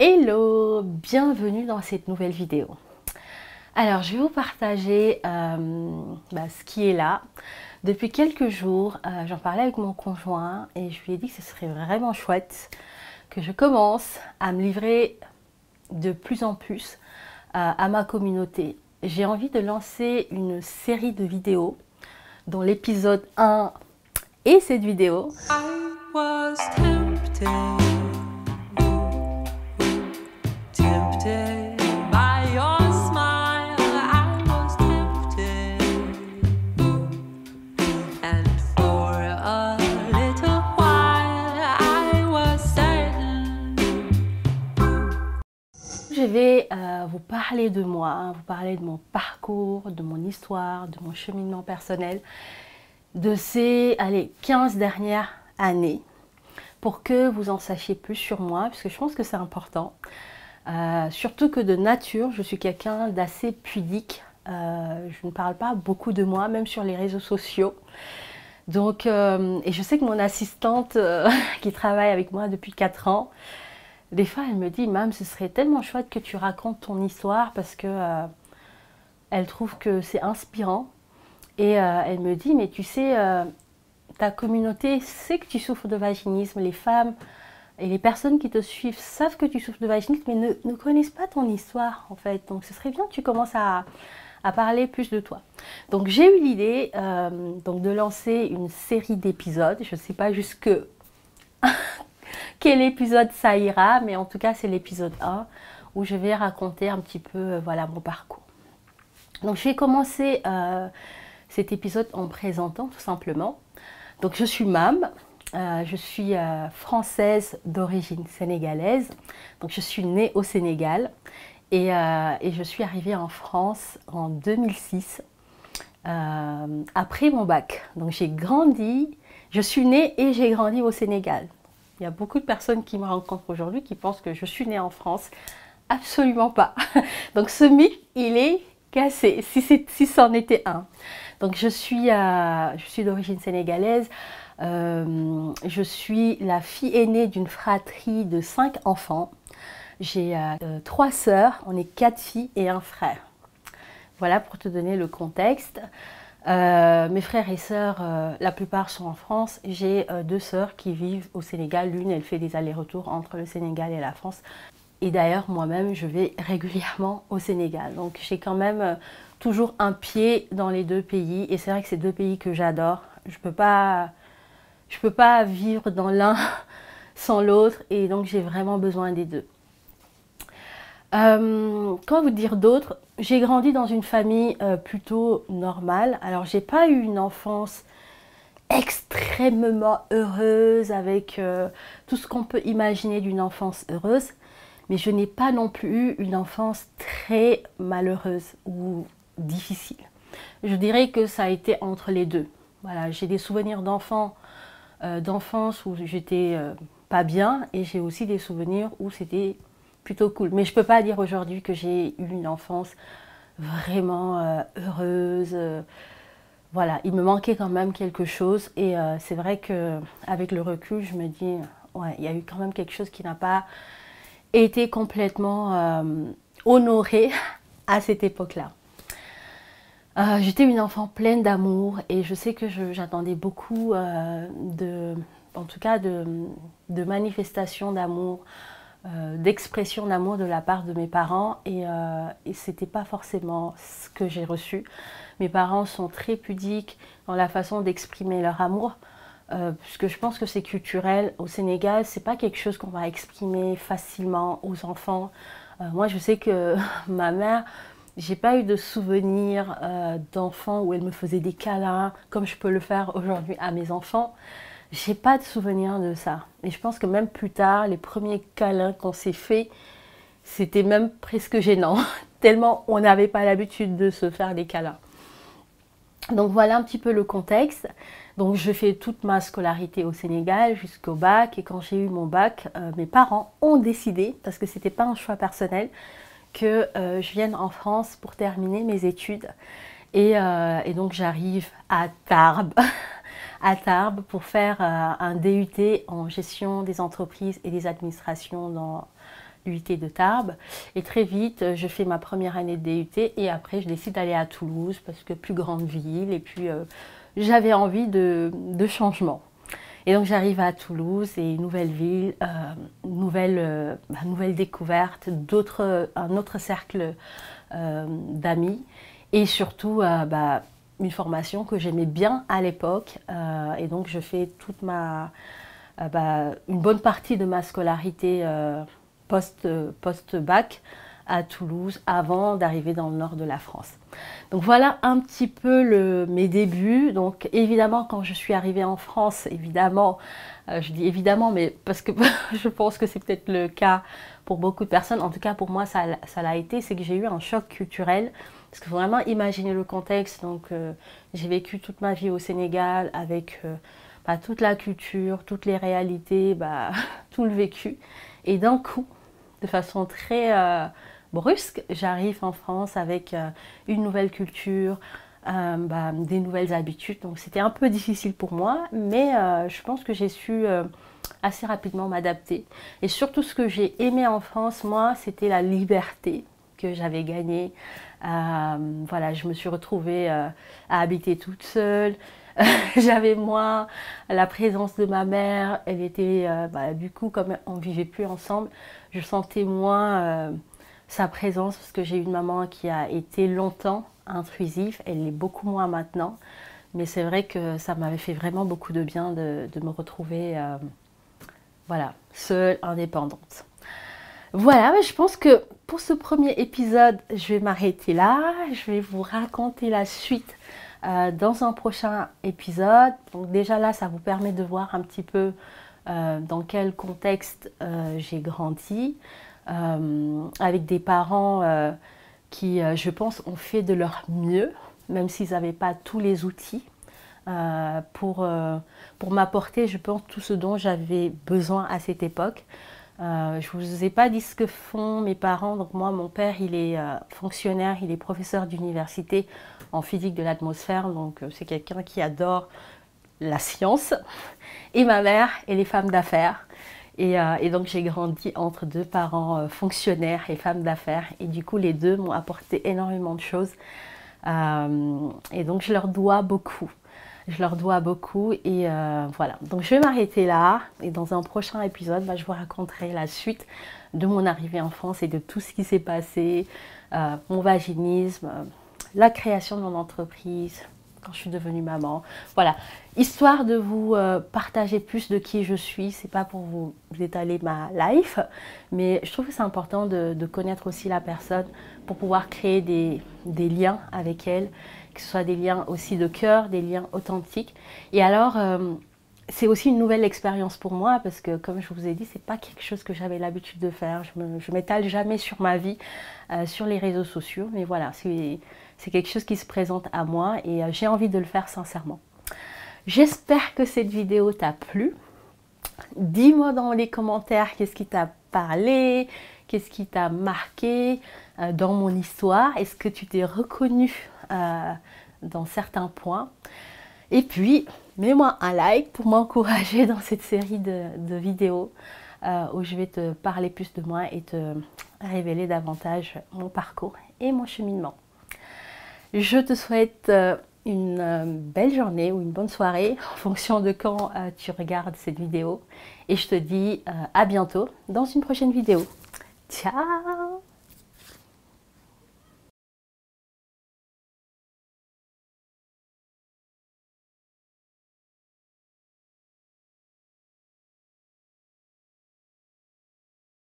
Hello, bienvenue dans cette nouvelle vidéo. Alors, je vais vous partager ce qui est là. Depuis quelques jours, j'en parlais avec mon conjoint et je lui ai dit que ce serait vraiment chouette que je commence à me livrer de plus en plus à ma communauté. J'ai envie de lancer une série de vidéos dont l'épisode 1 est cette vidéo. I was tempted. Je vais vous parler de moi, vous parler de mon parcours, de mon histoire, de mon cheminement personnel, de ces 15 dernières années, pour que vous en sachiez plus sur moi, parce que je pense que c'est important. Surtout que de nature, je suis quelqu'un d'assez pudique. Je ne parle pas beaucoup de moi, même sur les réseaux sociaux. Donc, et je sais que mon assistante qui travaille avec moi depuis 4 ans, des fois elle me dit « Mam, ce serait tellement chouette que tu racontes ton histoire parce que elle trouve que c'est inspirant. » Et elle me dit « Mais tu sais, ta communauté sait que tu souffres de vaginisme, les femmes et les personnes qui te suivent savent que tu souffres de vaginisme, mais ne connaissent pas ton histoire en fait. Donc ce serait bien que tu commences à parler plus de toi. » Donc j'ai eu l'idée de lancer une série d'épisodes. Je ne sais pas jusque quel épisode ça ira, mais en tout cas c'est l'épisode 1 où je vais raconter un petit peu mon parcours. Donc je vais commencer cet épisode en me présentant tout simplement. Donc je suis Mam. Je suis française d'origine sénégalaise, donc je suis née au Sénégal et je suis arrivée en France en 2006 après mon bac. Donc j'ai grandi, je suis née et j'ai grandi au Sénégal. Il y a beaucoup de personnes qui me rencontrent aujourd'hui qui pensent que je suis née en France. Absolument pas. Donc ce mythe, il est cassé, si c'en était un. Donc je suis d'origine sénégalaise. Je suis la fille aînée d'une fratrie de 5 enfants. J'ai 3 sœurs, on est 4 filles et un frère. Voilà pour te donner le contexte. Mes frères et sœurs, la plupart sont en France. J'ai 2 sœurs qui vivent au Sénégal. L'une, elle fait des allers-retours entre le Sénégal et la France. Et d'ailleurs, moi-même, je vais régulièrement au Sénégal. Donc j'ai quand même toujours un pied dans les 2 pays. Et c'est vrai que c'est 2 pays que j'adore. Je peux pas vivre dans l'un sans l'autre et donc j'ai vraiment besoin des 2. Quoi vous dire d'autre? J'ai grandi dans une famille plutôt normale. Alors j'ai pas eu une enfance extrêmement heureuse avec tout ce qu'on peut imaginer d'une enfance heureuse, mais je n'ai pas non plus eu une enfance très malheureuse ou difficile. Je dirais que ça a été entre les deux. Voilà, j'ai des souvenirs d'enfance où j'étais pas bien et j'ai aussi des souvenirs où c'était plutôt cool. Mais je peux pas dire aujourd'hui que j'ai eu une enfance vraiment heureuse. Voilà, il me manquait quand même quelque chose et c'est vrai qu'avec le recul, je me dis ouais, il y a eu quand même quelque chose qui n'a pas été complètement honoré à cette époque-là. J'étais une enfant pleine d'amour et je sais que j'attendais beaucoup de manifestations d'amour, d'expression d'amour de la part de mes parents et c'était pas forcément ce que j'ai reçu. Mes parents sont très pudiques dans la façon d'exprimer leur amour, puisque je pense que c'est culturel. Au Sénégal, c'est pas quelque chose qu'on va exprimer facilement aux enfants. Moi, je sais que ma mère, j'ai pas eu de souvenir d'enfant où elle me faisait des câlins, comme je peux le faire aujourd'hui à mes enfants. J'ai pas de souvenir de ça. Et je pense que même plus tard, les premiers câlins qu'on s'est fait, c'était même presque gênant, tellement on n'avait pas l'habitude de se faire des câlins. Donc voilà un petit peu le contexte. Donc je fais toute ma scolarité au Sénégal jusqu'au bac. Et quand j'ai eu mon bac, mes parents ont décidé, parce que c'était pas un choix personnel, que je vienne en France pour terminer mes études. Et donc j'arrive à Tarbes, pour faire un DUT en gestion des entreprises et des administrations dans l'UT de Tarbes. Et très vite, je fais ma première année de DUT et après, je décide d'aller à Toulouse parce que plus grande ville et puis j'avais envie de changement. Et donc j'arrive à Toulouse et nouvelle ville, nouvelle découverte, un autre cercle d'amis et surtout une formation que j'aimais bien à l'époque. Et donc je fais toute une bonne partie de ma scolarité post-bac à Toulouse avant d'arriver dans le nord de la France. Donc voilà un petit peu mes débuts. Donc évidemment quand je suis arrivée en France, évidemment, je dis évidemment mais parce que je pense que c'est peut-être le cas pour beaucoup de personnes, en tout cas pour moi ça l'a été, c'est que j'ai eu un choc culturel. Parce qu'il faut vraiment imaginer le contexte. Donc j'ai vécu toute ma vie au Sénégal avec toute la culture, toutes les réalités, tout le vécu. Et d'un coup, de façon très brusque, j'arrive en France avec une nouvelle culture, des nouvelles habitudes. Donc c'était un peu difficile pour moi, mais je pense que j'ai su assez rapidement m'adapter. Et surtout ce que j'ai aimé en France, moi, c'était la liberté que j'avais gagnée. Voilà, je me suis retrouvée à habiter toute seule. J'avais moins la présence de ma mère. Elle était, du coup, comme on ne vivait plus ensemble, je sentais moins sa présence parce que j'ai une maman qui a été longtemps intrusive. Elle l'est beaucoup moins maintenant. Mais c'est vrai que ça m'avait fait vraiment beaucoup de bien de me retrouver seule, indépendante. Voilà, je pense que pour ce premier épisode, je vais m'arrêter là. Je vais vous raconter la suite dans un prochain épisode. Donc déjà là, ça vous permet de voir un petit peu dans quel contexte j'ai grandi. Avec des parents qui, je pense, ont fait de leur mieux, même s'ils n'avaient pas tous les outils pour m'apporter, je pense, tout ce dont j'avais besoin à cette époque. Je ne vous ai pas dit ce que font mes parents. Donc moi, mon père, il est fonctionnaire, il est professeur d'université en physique de l'atmosphère. Donc c'est quelqu'un qui adore la science. Et ma mère, elle est femme d'affaires. Et donc j'ai grandi entre deux parents fonctionnaires et femmes d'affaires. Et du coup, les deux m'ont apporté énormément de choses. Et donc je leur dois beaucoup. Je leur dois beaucoup et voilà. Donc je vais m'arrêter là et dans un prochain épisode, je vous raconterai la suite de mon arrivée en France et de tout ce qui s'est passé, mon vaginisme, la création de mon entreprise, quand je suis devenue maman. Voilà, histoire de vous partager plus de qui je suis. C'est pas pour vous étaler ma life, mais je trouve que c'est important de connaître aussi la personne pour pouvoir créer des liens avec elle, que ce soit des liens aussi de cœur, des liens authentiques. Et alors, c'est aussi une nouvelle expérience pour moi parce que, comme je vous ai dit, c'est pas quelque chose que j'avais l'habitude de faire. Je m'étale jamais sur ma vie, sur les réseaux sociaux, mais voilà, c'est quelque chose qui se présente à moi et j'ai envie de le faire sincèrement. J'espère que cette vidéo t'a plu. Dis-moi dans les commentaires qu'est-ce qui t'a parlé, qu'est-ce qui t'a marqué dans mon histoire. Est-ce que tu t'es reconnu dans certains points? Et puis, mets-moi un like pour m'encourager dans cette série de vidéos où je vais te parler plus de moi et te révéler davantage mon parcours et mon cheminement. Je te souhaite une belle journée ou une bonne soirée en fonction de quand tu regardes cette vidéo. Et je te dis à bientôt dans une prochaine vidéo. Ciao!